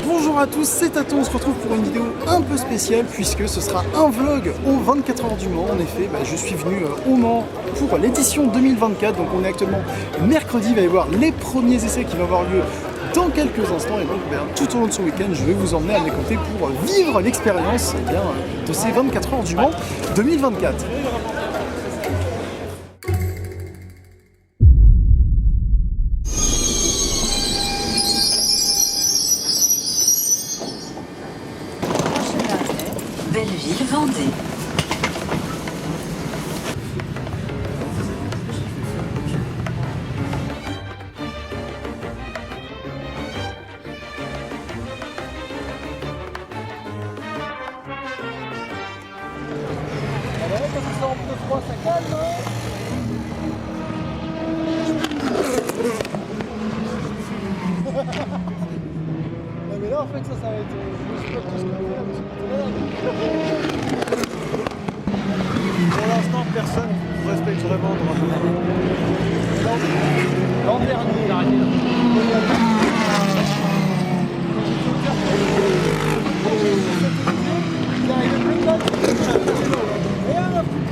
Bonjour à tous, c'est Taton, on se retrouve pour une vidéo un peu spéciale puisque ce sera un vlog aux 24 heures du Mans. En effet, je suis venu au Mans pour l'édition 2024, donc on est actuellement mercredi, il va y avoir les premiers essais qui vont avoir lieu dans quelques instants et donc tout au long de ce week-end, je vais vous emmener à mes côtés pour vivre l'expérience de ces 24 heures du Mans 2024. Belleville, Vendée. Mais là en fait ça va être je sais pas tout ce qu'on va faire. Pour l'instant personne ne respecte vraiment l'an dernier. Il arrive plus de rien à foutre.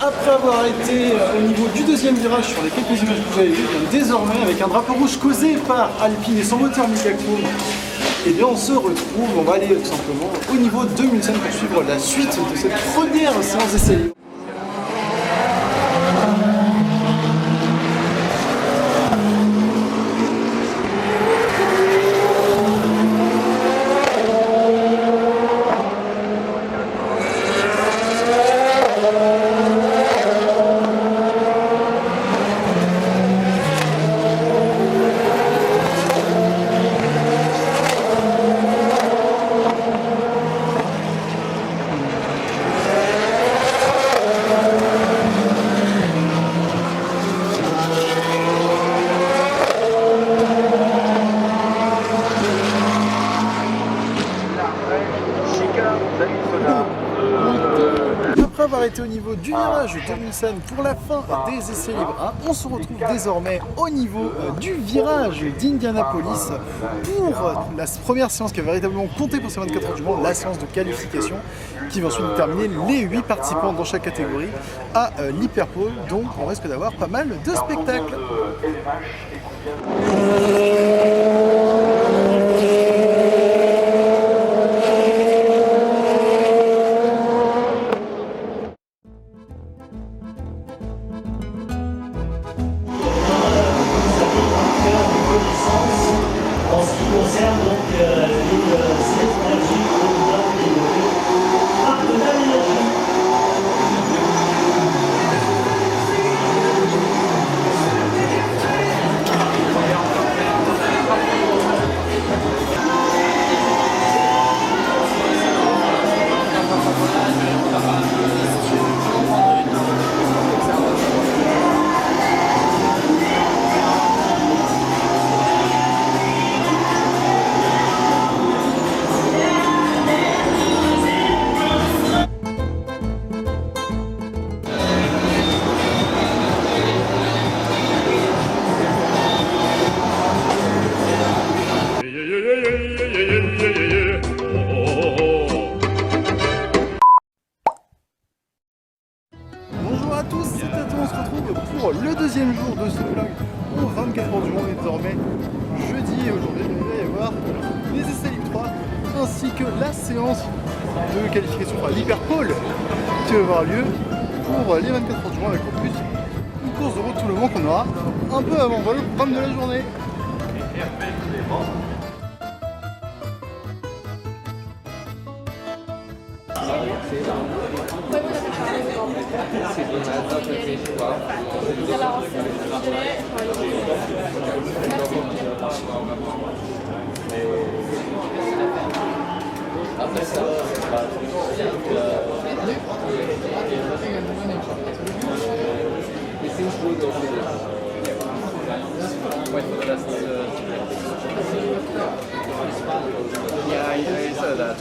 Après avoir été au niveau du deuxième virage sur les quelques images que vous avez vues, désormais avec un drapeau rouge causé par Alpine et son moteur Mégachrome, et bien on se retrouve, on va aller tout simplement au niveau de Mulsanne pour suivre la suite de cette première séance d'essai libre. Après avoir été au niveau du virage de Mulsanne pour la fin des essais libres 1, on se retrouve désormais au niveau du virage d'Indianapolis pour la première séance qui va véritablement compter pour ces 24 heures du Mans, la séance de qualification qui va ensuite déterminer les 8 participants dans chaque catégorie à l'Hyperpole, donc on risque d'avoir pas mal de spectacles. En ce qui concerne donc les synergies dans les parcs d'énergie. Bonjour à tous, c'est Taton, on se retrouve pour le deuxième jour de ce vlog aux 24 heures du Mans désormais jeudi, et aujourd'hui il va y avoir les essais Libre 3 ainsi que la séance de qualification pour l'Hyperpole qui va avoir lieu pour les 24 heures du Mans avec en plus une course de route tout le Mans qu'on aura un peu avant. Voilà le programme de la journée. Yeah, I said that.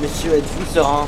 Monsieur, êtes-vous serein?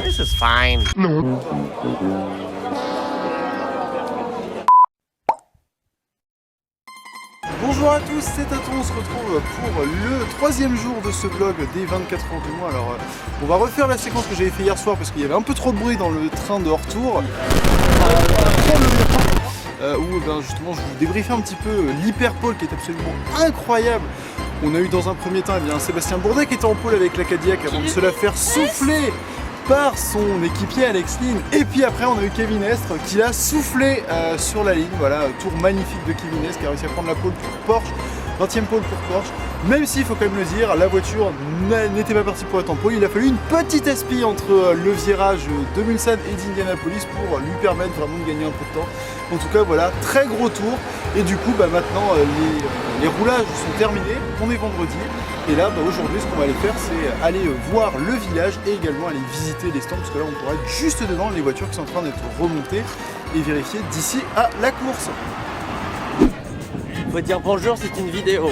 This is fine. Bonjour à tous, c'est Taton, on se retrouve pour le troisième jour de ce vlog des 24 heures du mois. Alors on va refaire la séquence que j'avais fait hier soir parce qu'il y avait un peu trop de bruit dans le train de retour. Où justement je vous débriefais un petit peu l'hyperpole qui est absolument incroyable. On a eu dans un premier temps Sébastien Bourdet qui était en pôle avec la Cadillac avant de se la faire souffler par son équipier Alex Lynn. Et puis après on a eu Kevin Estre qui l'a soufflé sur la ligne. Voilà, tour magnifique de Kevin Estre qui a réussi à prendre la pole pour Porsche. 20e pole pour Porsche. Même s'il faut quand même le dire, la voiture n'était pas partie pour être en pole. Il a fallu une petite aspi entre le virage de Mulsanne et d'Indianapolis pour lui permettre vraiment de gagner un peu de temps. En tout cas voilà, très gros tour. Et du coup maintenant les roulages sont terminés, on est vendredi. Et là aujourd'hui ce qu'on va aller faire c'est aller voir le village et également aller visiter les stands parce que là on pourra être juste devant les voitures qui sont en train d'être remontées et vérifier d'ici à la course. Faut dire bonjour, c'est une vidéo.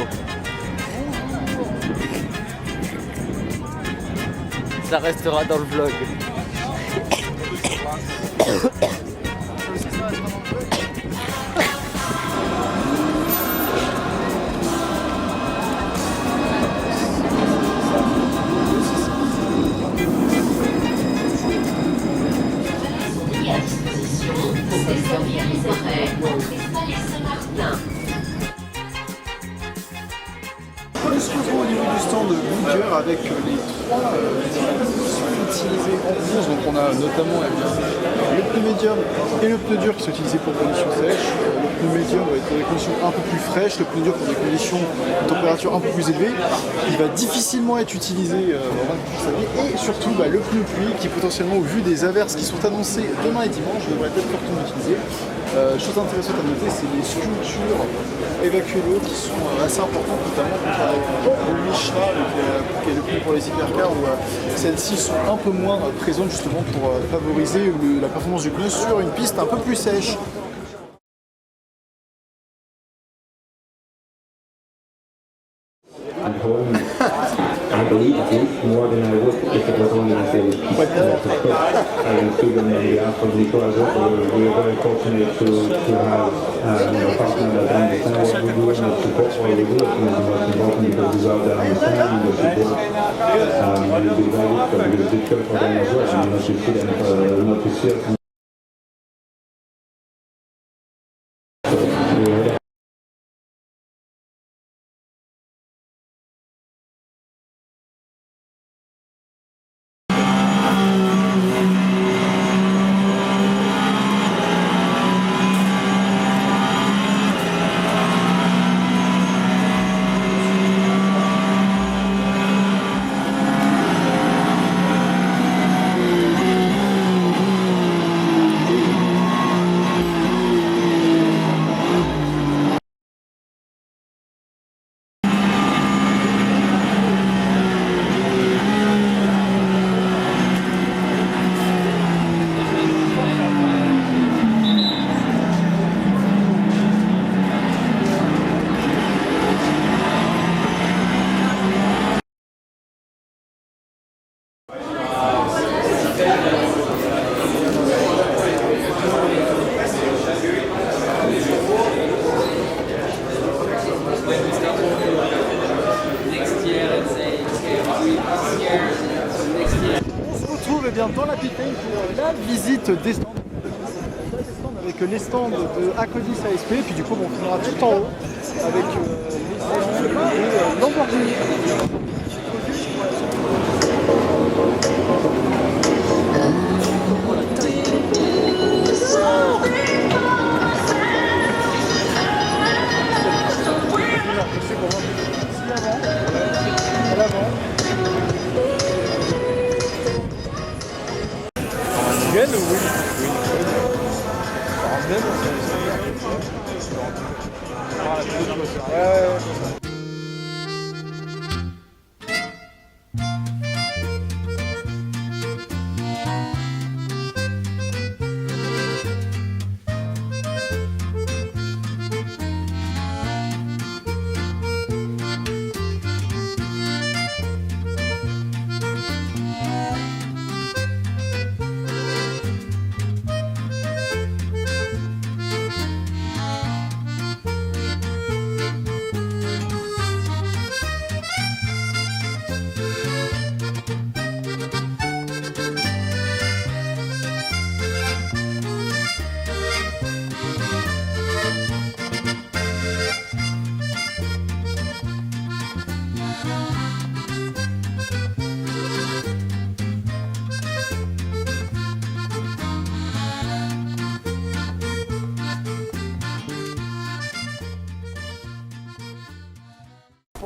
Ça restera dans le vlog. Desservir les horaires entre Espal et Saint-Martin. On se retrouve au niveau du stand de Goodyear avec les trois qui sont utilisés en course. Donc on a notamment le pneu médium et le pneu dur qui sont utilisés pour conditions sèches. Le pneu médium va être pour des conditions un peu plus fraîches, le pneu dur pour des conditions de température un peu plus élevées. Il va difficilement être utilisé dans 24 années. Et surtout le pneu pluie qui potentiellement au vu des averses qui sont annoncées demain et dimanche devrait être fortement utilisé. Chose intéressante à noter, c'est les structures évacuées d'eau qui sont assez importantes, notamment pour le Michelin, qui est le pneu pour les hypercars, où celles-ci sont un peu moins présentes justement pour favoriser la performance du pneu sur une piste un peu plus sèche. I believe at least more than I would if it was only a series. I can see them on behalf of the cars. We are very fortunate to have partners that understand what we do and the support what we do. I think it's the most important because without that understanding, the support will be very difficult for them as well. And not to see them, not to see us. Dans la Pitane pour la visite des stands. Avec les stands de Acodis ASP, puis du coup on finira tout en haut avec les géants et Lamborghini.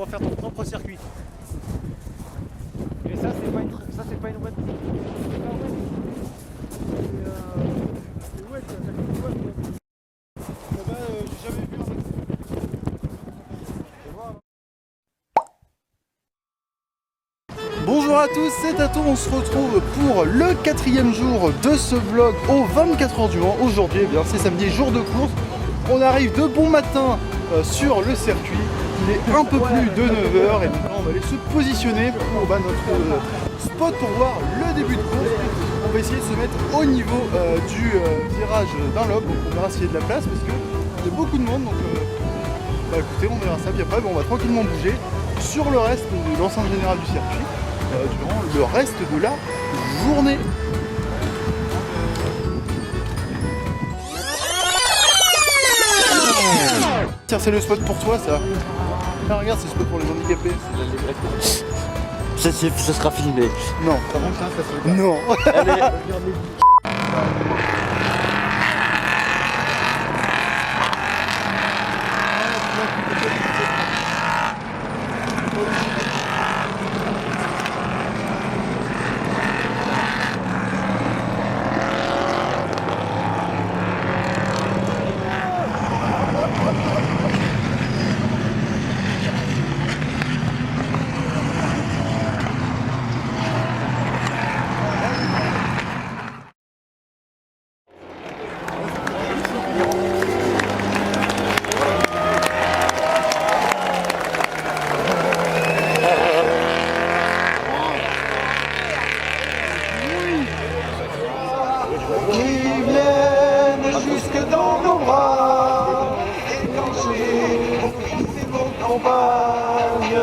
pouvoir faire ton propre circuit. Et ça, c'est pas une bonne. C'est pas ouais, ça fait une fois. J'ai jamais vu en fait. Bonjour à tous, c'est Tato, on se retrouve pour le 4e jour de ce vlog au 24 heures du Mans. Aujourd'hui, eh bien, c'est samedi, jour de course. On arrive de bon matin sur le circuit. Il est un peu plus de 9h et donc là on va aller se positionner pour notre spot pour voir le début de course. On va essayer de se mettre au niveau du virage d'un lobe, donc on verra s'il y a de la place parce qu'il y a beaucoup de monde. Donc bah écoutez, on verra ça. Puis après on va tranquillement bouger sur le reste de l'enceinte générale du circuit durant le reste de la journée. Tiens, c'est le spot pour toi ça. Ah, regarde, c'est le spot pour les handicapés. Ça sera filmé. Non. Non. Allez. Jusque dans nos bras, et quand j'ai c'est vos campagnes,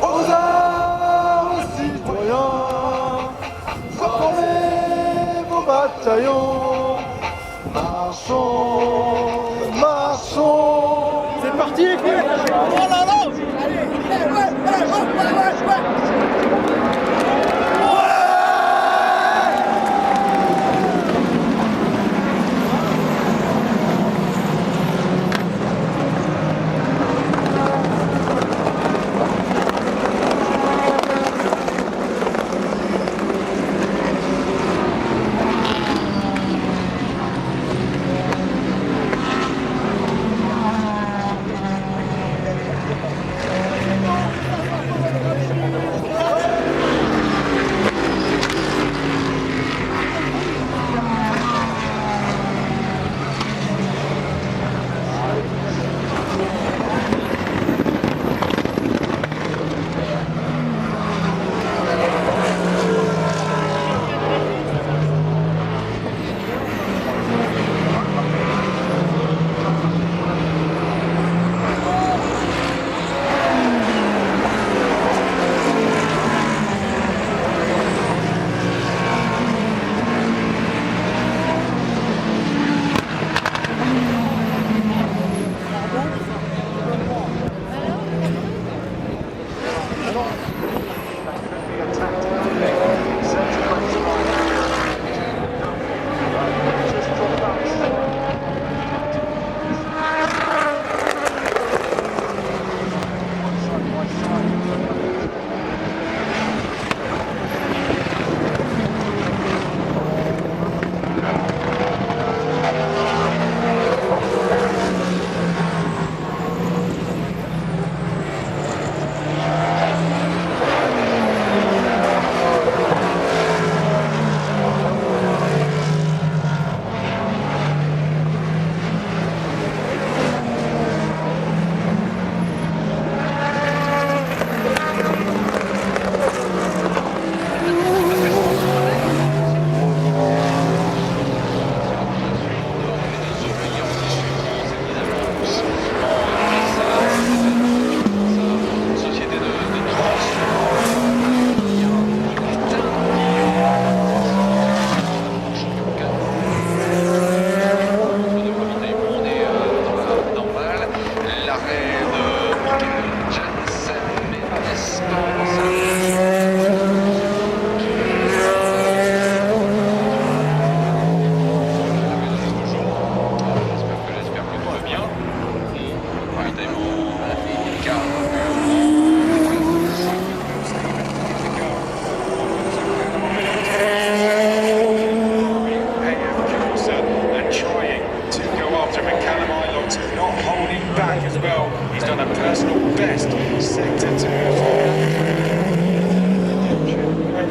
aux arts citoyens, reprenez vos bataillons, marchons, marchons. C'est parti les filles. Oh là là. Allez, sector to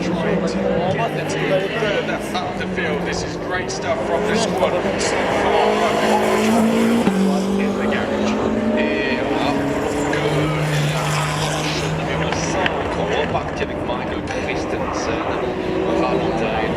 trying to get the team further up the field. This is great stuff from the squad so far. In the garage. Here, up, good. Repartir avec Michael Christensen, Valentine.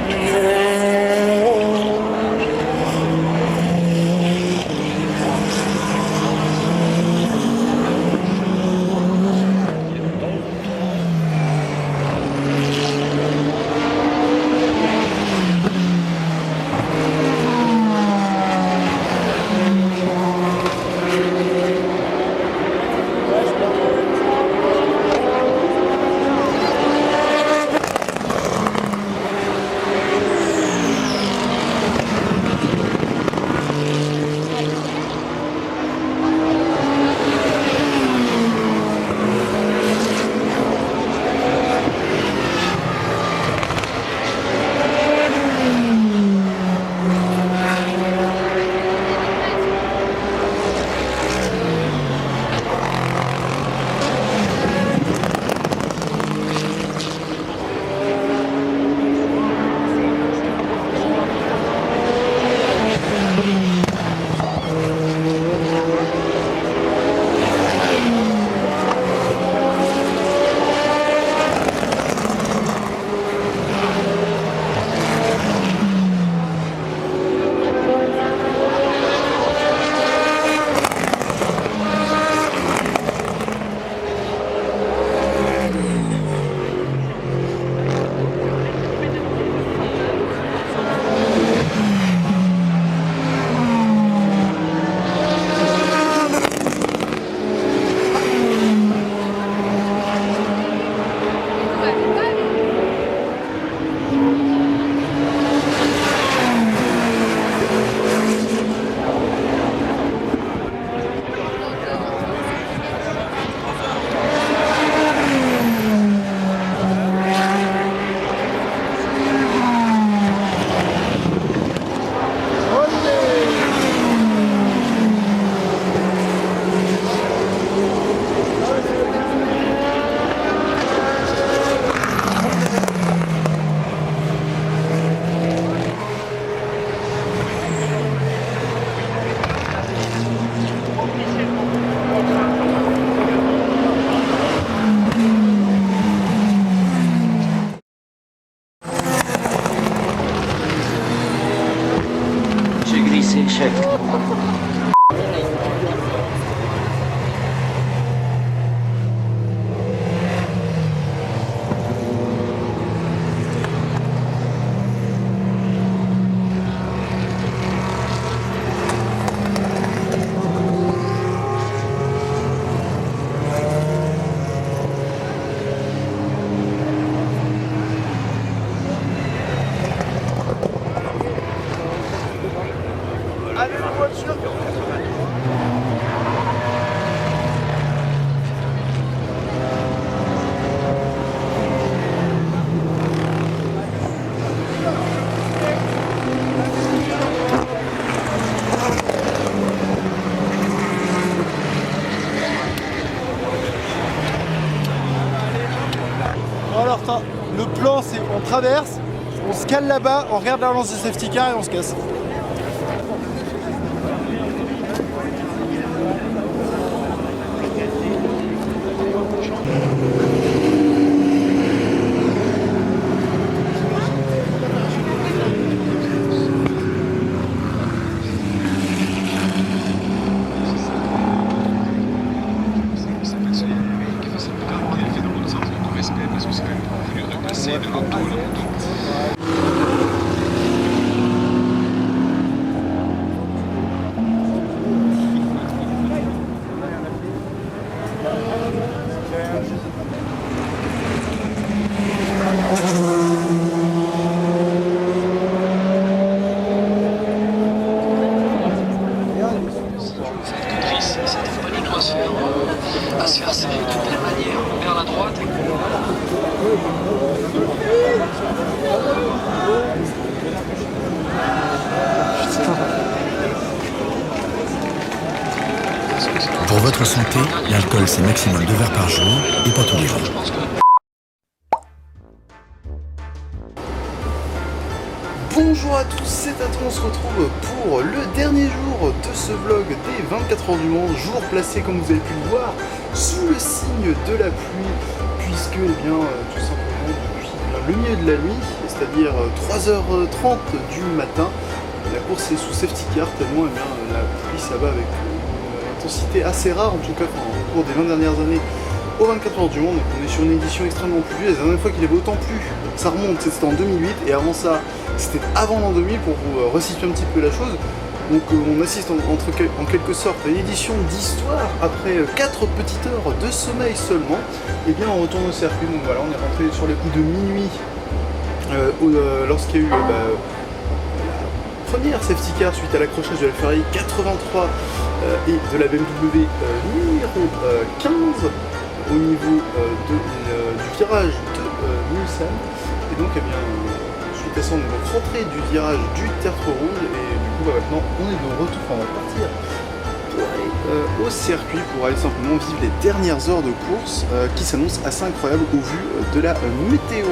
Chef. Allez, la voiture. Bon alors, le plan c'est on traverse, on se cale là-bas, on regarde la lance des safety car et on se casse. votre santé, l'alcool c'est maximum 2 verres par jour et pas tous les jours. Bonjour à tous, c'est Taton, on se retrouve pour le dernier jour de ce vlog des 24 heures du Mans, jour placé comme vous avez pu le voir sous le signe de la pluie, puisque eh bien, tout simplement depuis le milieu de la nuit, c'est-à-dire 3h30 du matin, la course est sous safety car tellement eh bien, la pluie s'abat avec une intensité assez rare, en tout cas au cours des 20 dernières années aux 24 heures du Mans. Donc on est sur une édition extrêmement pluvieuse. La dernière fois qu'il avait autant plu, ça remonte, c'était en 2008, et avant ça, c'était avant l'an 2000 pour vous resituer un petit peu la chose. Donc on assiste en quelque sorte à une édition d'histoire après 4 petites heures de sommeil seulement. Et bien on retourne au circuit, donc voilà, on est rentré sur les coups de minuit lorsqu'il y a eu la première safety car suite à l'accrochage de la Ferrari 83 et de la BMW numéro 15 au niveau du virage de Mulsanne. Et donc eh bien, suite à ça on est donc rentré du virage du Tertre Rouge, et du coup maintenant on est de retour, on va partir pour aller au circuit pour aller simplement vivre les dernières heures de course qui s'annoncent assez incroyables au vu de la météo.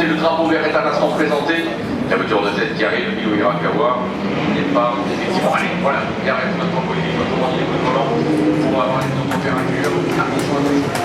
Le drapeau vert est à l'instant présenté. La voiture de tête qui arrive, Milo Hirakawa, n'est pas effectivement. Allez, voilà, il arrête notre politique, notre volant pour avoir les autres températures. Attention à ça.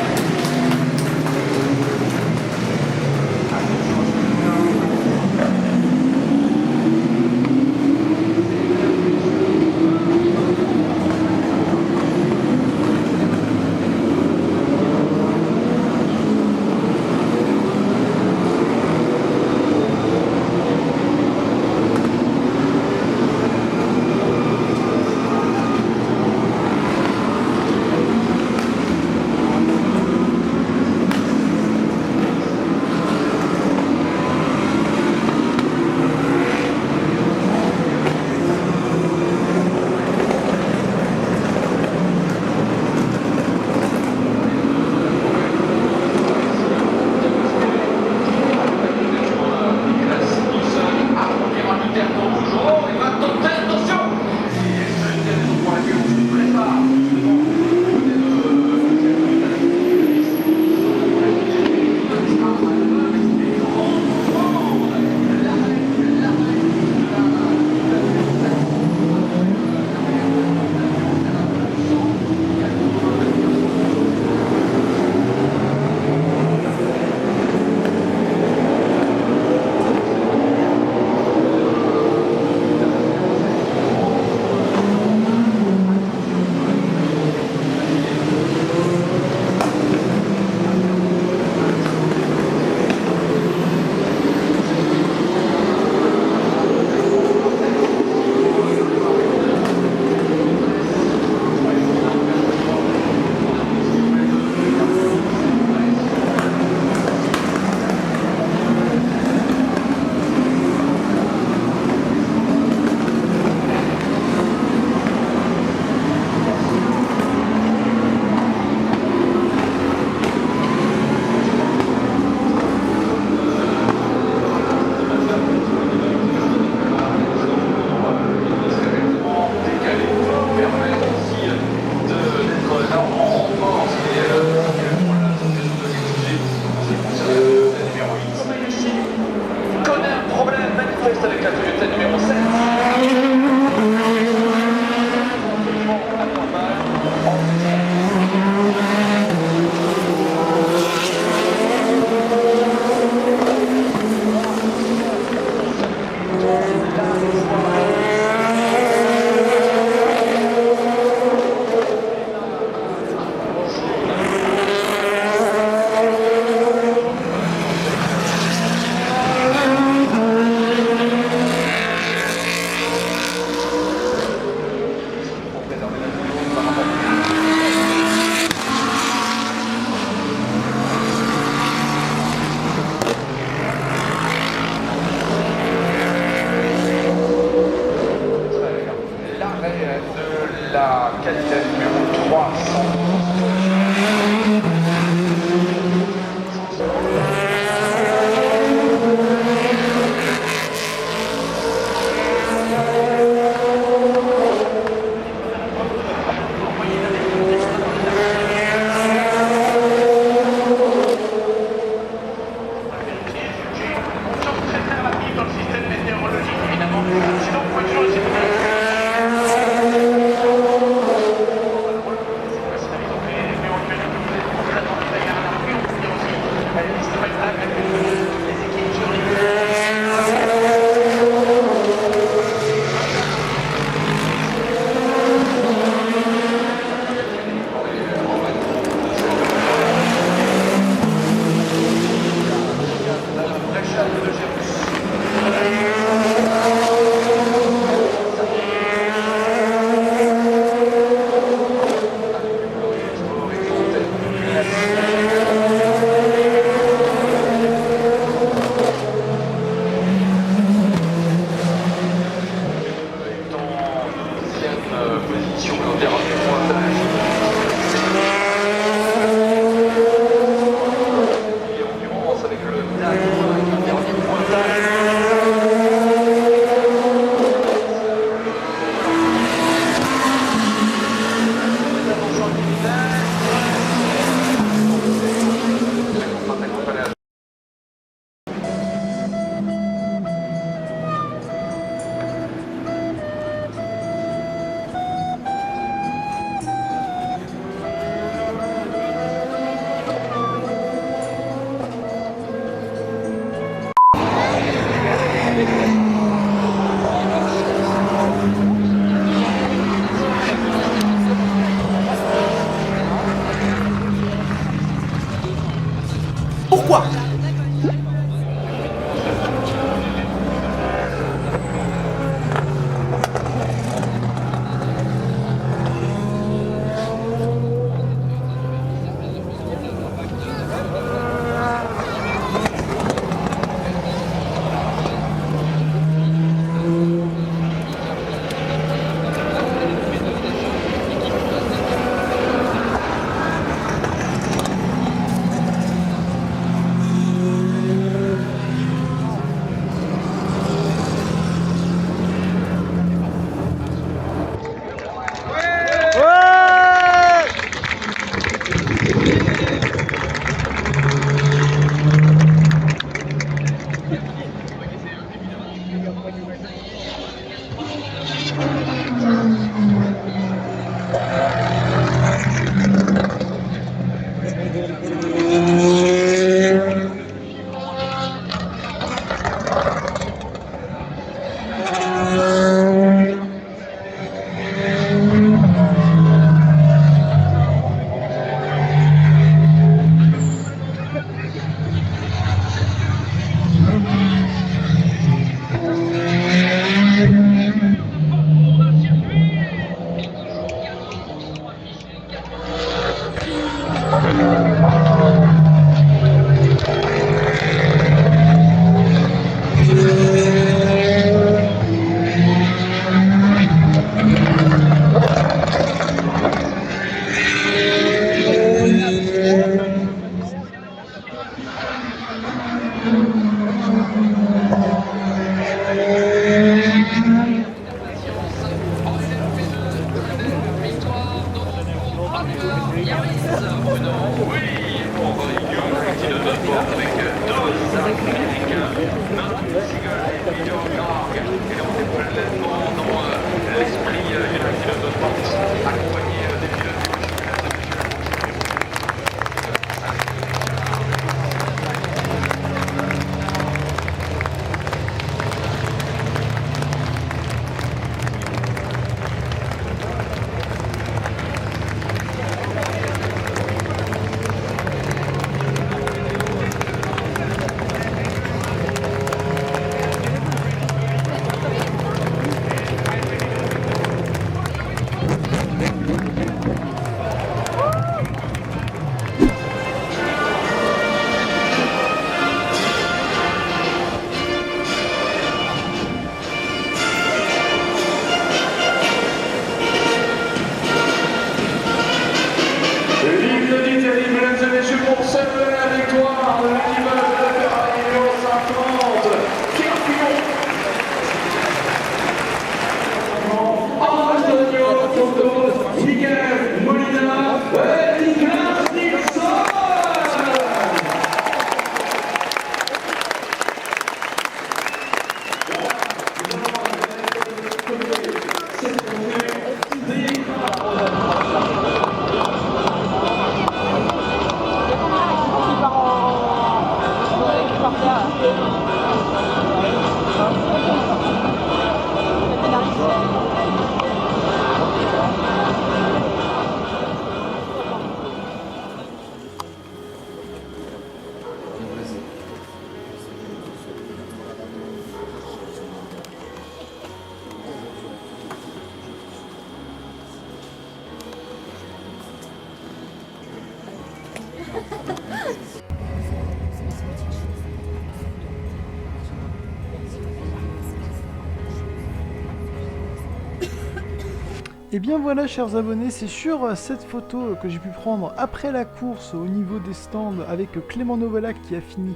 Et bien voilà, chers abonnés, c'est sur cette photo que j'ai pu prendre après la course au niveau des stands avec Clément Novallac qui a fini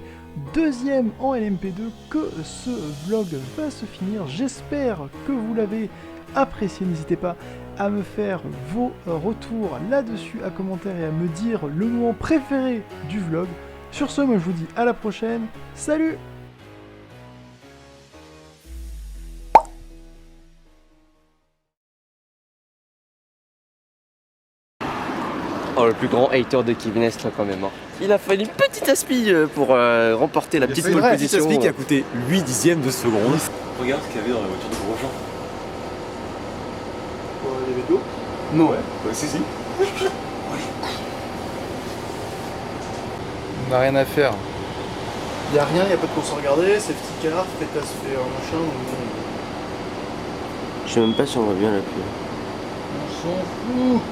deuxième en LMP2 que ce vlog va se finir. J'espère que vous l'avez apprécié. N'hésitez pas à me faire vos retours là-dessus à commentaire et à me dire le moment préféré du vlog. Sur ce, moi je vous dis à la prochaine. Salut! Oh, le plus grand hater de Kevin Estre quand même. Hein. Il a fallu une petite aspi pour remporter la petite pole position. Une aspi qui a coûté 8 dixièmes de seconde. Regarde ce qu'il y avait dans la voiture de Grosjean. Il y avait de l'eau? Non. Ouais, si. On n'a rien à faire. Il n'y a rien, il n'y a pas de course à regarder, safety car, fait un machin. Je sais même pas si on voit bien la pluie. On s'en fout.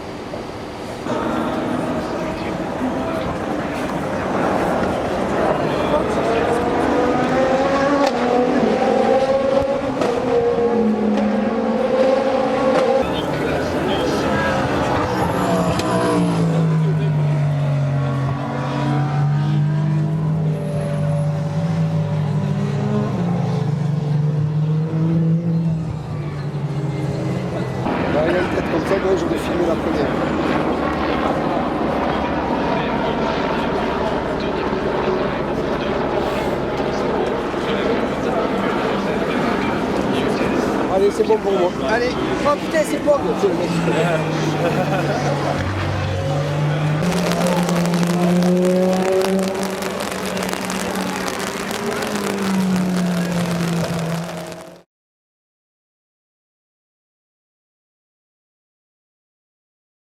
Comme ça, moi j'aurais filmé la première. Allez, c'est bon pour moi. Allez, oh putain, c'est bon.